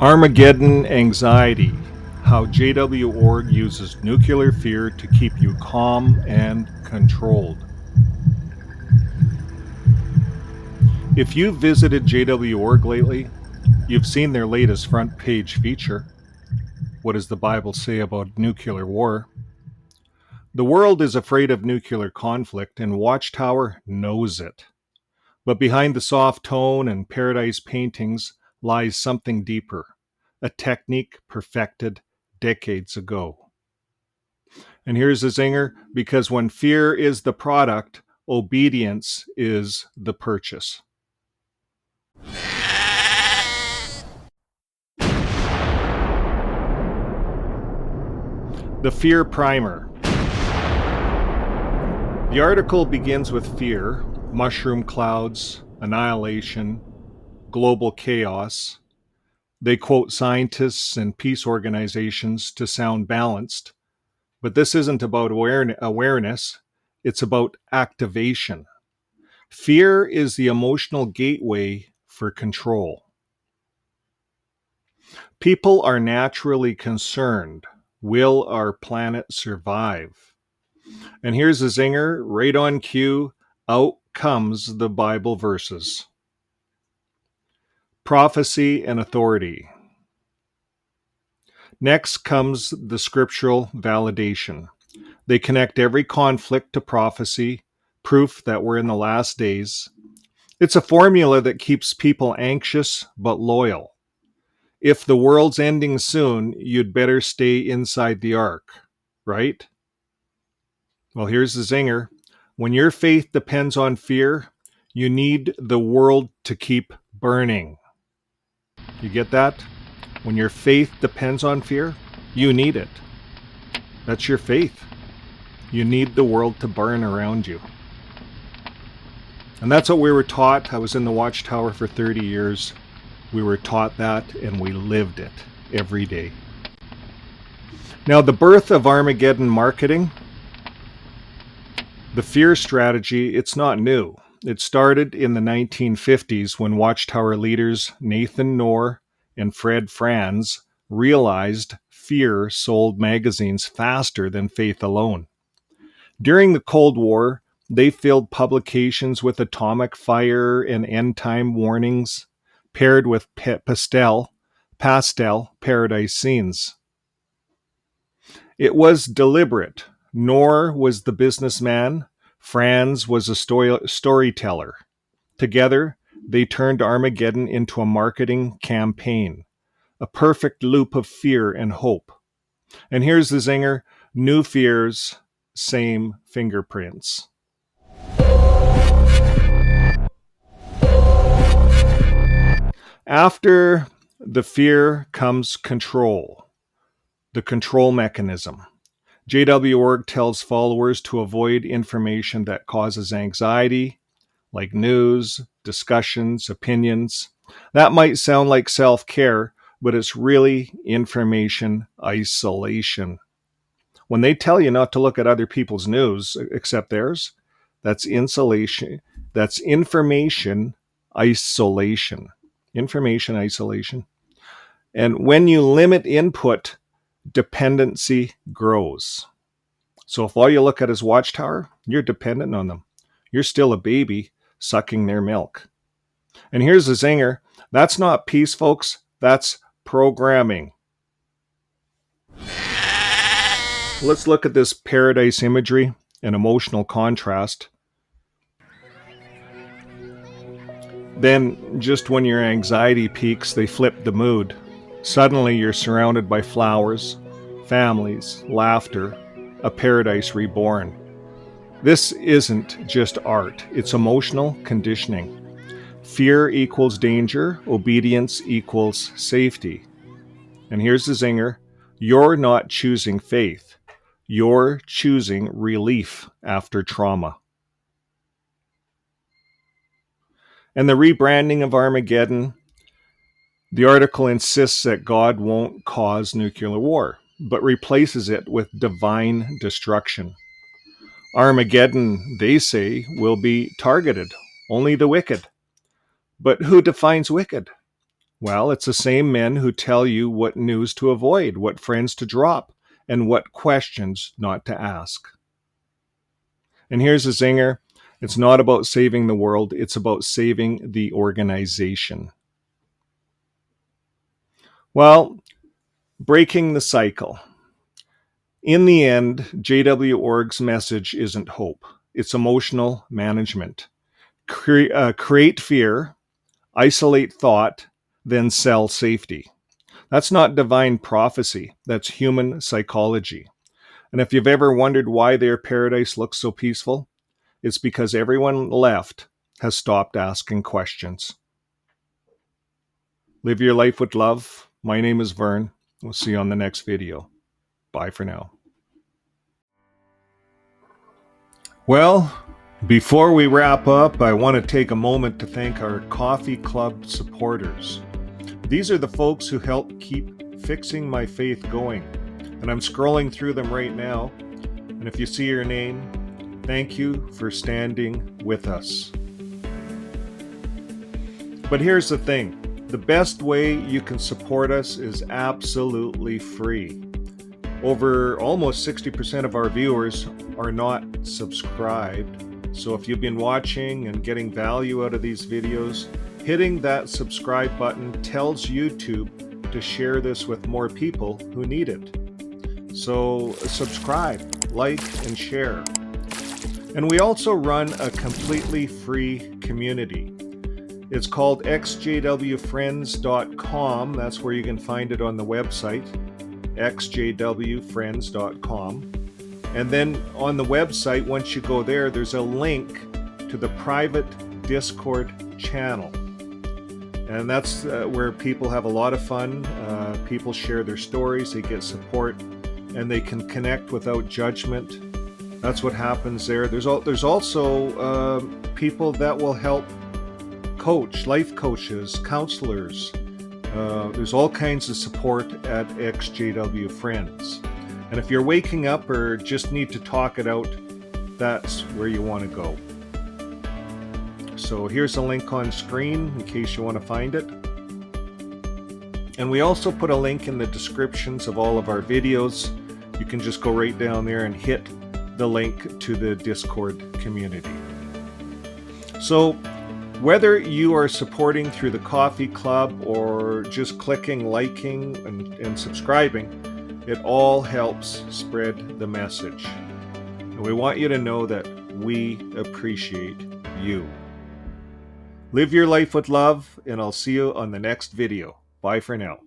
Armageddon anxiety, how JW.org uses nuclear fear to keep you calm and controlled. If you've visited JW.org lately, you've seen their latest front page feature. What does the Bible say about nuclear war? The world is afraid of nuclear conflict, and Watchtower knows it. But behind the soft tone and paradise paintings lies something deeper, a technique perfected decades ago. And here's the zinger, because when fear is the product, obedience is the purchase. The Fear Primer. The article begins with fear, mushroom clouds, annihilation, global chaos. They quote scientists and peace organizations to sound balanced, but this isn't about awareness, it's about activation. Fear is the emotional gateway for control. People are naturally concerned. Will our planet survive? And here's a zinger, right on cue, out comes the Bible verses. Prophecy and authority. Next comes the scriptural validation. They connect every conflict to prophecy, proof that we're in the last days. It's a formula that keeps people anxious but loyal. If the world's ending soon, you'd better stay inside the ark, right? Well, here's the zinger. When your faith depends on fear, you need the world to keep burning. You get that? When your faith depends on fear, you need it. That's your faith. You need the world to burn around you. And that's what we were taught. I was in the Watchtower for 30 years. We were taught that, and we lived it every day. Now, the birth of Armageddon marketing, the fear strategy, it's not new. It started in the 1950s when Watchtower leaders Nathan Knorr and Fred Franz realized fear sold magazines faster than faith alone. During the Cold War, they filled publications with atomic fire and end-time warnings, paired with pastel paradise scenes. It was deliberate. Knorr was the businessman, Franz was a storyteller. Together, they turned Armageddon into a marketing campaign, a perfect loop of fear and hope. And here's the zinger, new fears, same fingerprints. After the fear comes control, the control mechanism. JW.org tells followers to avoid information that causes anxiety, like news, discussions, opinions. That might sound like self-care, but it's really information isolation. When they tell you not to look at other people's news except theirs, that's insulation. That's information isolation. Information isolation. And when you limit input, dependency grows. So if all you look at is Watchtower, you're dependent on them. You're still a baby sucking their milk. And here's the zinger. That's not peace, folks. That's programming. Let's look at this paradise imagery and emotional contrast. Then, just when your anxiety peaks, they flip the mood. Suddenly, you're surrounded by flowers, families, laughter, a paradise reborn. This isn't just art, it's emotional conditioning. Fear equals danger, obedience equals safety. And here's the zinger, you're not choosing faith, you're choosing relief after trauma. And the rebranding of Armageddon, the article insists that God won't cause nuclear war, but replaces it with divine destruction. Armageddon, they say, will be targeted, only the wicked. But who defines wicked? Well, it's the same men who tell you what news to avoid, what friends to drop, and what questions not to ask. And here's a zinger. It's not about saving the world. It's about saving the organization. Well, breaking the cycle. In the end, JW.org's message isn't hope. It's emotional management. Create fear, isolate thought, then sell safety. That's not divine prophecy. That's human psychology. And if you've ever wondered why their paradise looks so peaceful, it's because everyone left has stopped asking questions. Live your life with love. My name is Vern. We'll see you on the next video. Bye for now. Well, before we wrap up, I want to take a moment to thank our Coffee Club supporters. These are the folks who help keep fixing my faith going. And I'm scrolling through them right now. And if you see your name, thank you for standing with us. But here's the thing. The best way you can support us is absolutely free. Over almost 60% of our viewers are not subscribed. So if you've been watching and getting value out of these videos, hitting that subscribe button tells YouTube to share this with more people who need it. So subscribe, like, and share. And we also run a completely free community. It's called ExJWFriends.com. That's where you can find it on the website, ExJWFriends.com. And then on the website, once you go there, there's a link to the private Discord channel. And that's where people have a lot of fun. People share their stories, they get support, and they can connect without judgment. That's what happens there. There's also people that will help coach, life coaches, counselors. There's all kinds of support at ExJW Friends. And if you're waking up or just need to talk it out, that's where you want to go. So here's a link on screen in case you want to find it. And we also put a link in the descriptions of all of our videos. You can just go right down there and hit the link to the Discord community. So whether you are supporting through the Coffee Club or just clicking, liking, and subscribing, it all helps spread the message. And we want you to know that we appreciate you. Live your life with love, and I'll see you on the next video. Bye for now.